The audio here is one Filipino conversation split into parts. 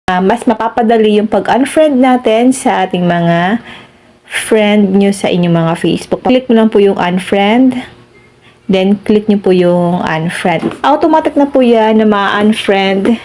mas mapapadali yung pag-unfriend natin sa ating mga friend nyo sa inyong mga Facebook. Click mo lang po yung unfriend. Then, click nyo po yung unfriend. Automatic na po yan na ma-unfriend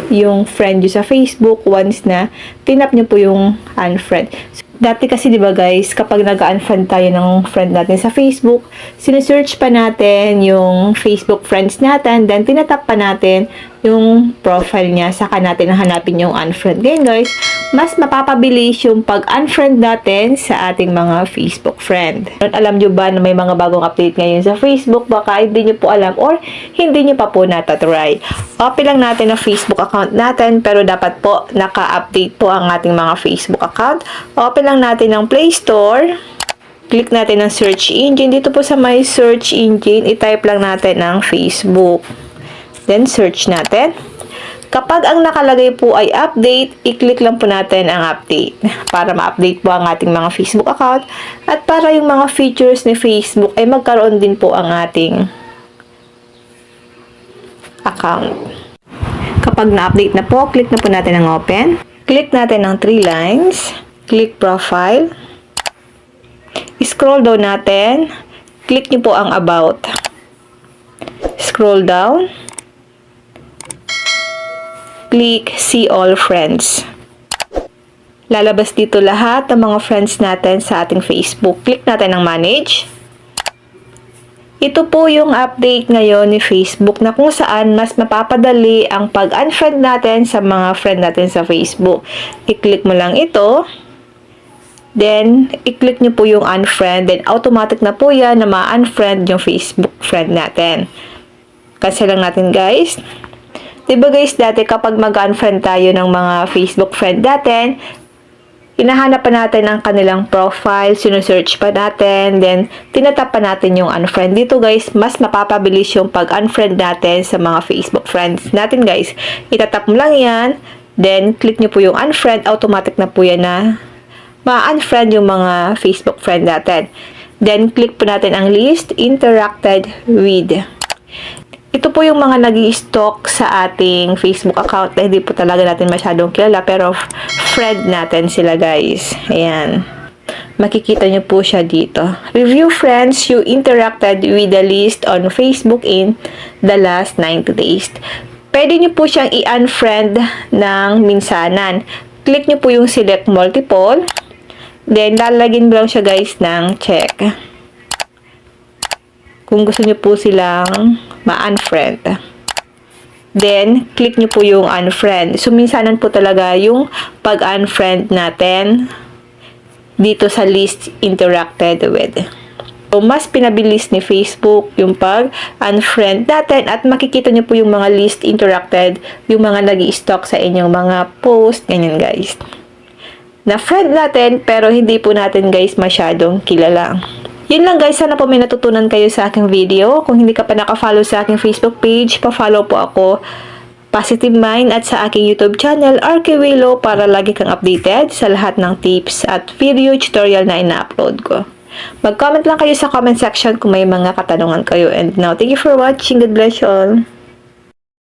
yung friend nyo sa Facebook once na tinap nyo po yung unfriend. Dati kasi, di ba guys, kapag nag-unfriend tayo ng friend natin sa Facebook, sinesearch pa natin yung Facebook friends natin, then tinatap pa natin yung profile niya, saka natin hanapin yung unfriend. Ngayon guys, mas mapapabilis yung pag-unfriend natin sa ating mga Facebook friend. Alam nyo ba na may mga bagong update ngayon sa Facebook? Baka hindi nyo po alam or hindi nyo pa po natatry. Open lang natin ang Facebook account natin, pero dapat po naka-update po ang ating mga Facebook account. Open lang natin ang Play Store. Click natin ang search engine. Dito po sa may search engine, i-type lang natin ang Facebook. Then, search natin. Kapag ang nakalagay po ay update, i-click lang po natin ang update para ma-update po ang ating mga Facebook account at para yung mga features ni Facebook ay magkaroon din po ang ating account. Kapag na-update na po, click na po natin ang open. Click natin ang 3 lines. Click profile. Scroll down natin. Click nyo po ang about. Scroll down. Click see all friends. Lalabas dito lahat ng mga friends natin sa ating Facebook. Click natin ang manage. Ito po yung update ngayon ni Facebook na kung saan mas mapapadali ang pag-unfriend natin sa mga friend natin sa Facebook. I-click mo lang ito. Then, i-click nyo po yung unfriend. Then, automatic na po yan na ma-unfriend yung Facebook friend natin. Cancel lang natin guys. Diba guys, dati kapag mag-unfriend tayo ng mga Facebook friend natin, hinahanap pa natin ang kanilang profile, sinesearch pa natin, then tinatap pa natin yung unfriend. Dito guys, mas mapapabilis yung pag-unfriend natin sa mga Facebook friends natin guys. Itatap mo lang yan, then click nyo po yung unfriend, automatic na po yan na ma-unfriend yung mga Facebook friend natin. Then click po natin ang list, interacted with. Ito po yung mga nag-i-stalk sa ating Facebook account na hindi po talaga natin masyadong kilala, pero friend natin sila guys. Ayan. Makikita nyo po siya dito. Review friends you interacted with the list on Facebook in the last 90 days. Pwede nyo po siyang i-unfriend ng minsanan. Click nyo po yung select multiple. Then, lalagyan mo lang siya guys ng check. Kung gusto nyo po silang ma-unfriend. Then, click nyo po yung unfriend. So, minsanan po talaga yung pag-unfriend natin dito sa list interacted with. So, mas pinabilis ni Facebook yung pag-unfriend natin at makikita nyo po yung mga list interacted, yung mga nag-i-stalk sa inyong mga post. Ganyan guys. Na-friend natin pero hindi po natin guys masyadong kilala. Yun lang guys, sana po may natutunan kayo sa aking video. Kung hindi ka pa nakafollow sa aking Facebook page, pa-follow po ako, Positive Mind, at sa aking YouTube channel, RK Willow, para lagi kang updated sa lahat ng tips at video tutorial na ina-upload ko. Mag-comment lang kayo sa comment section kung may mga katanungan kayo. And now, thank you for watching. God bless you all.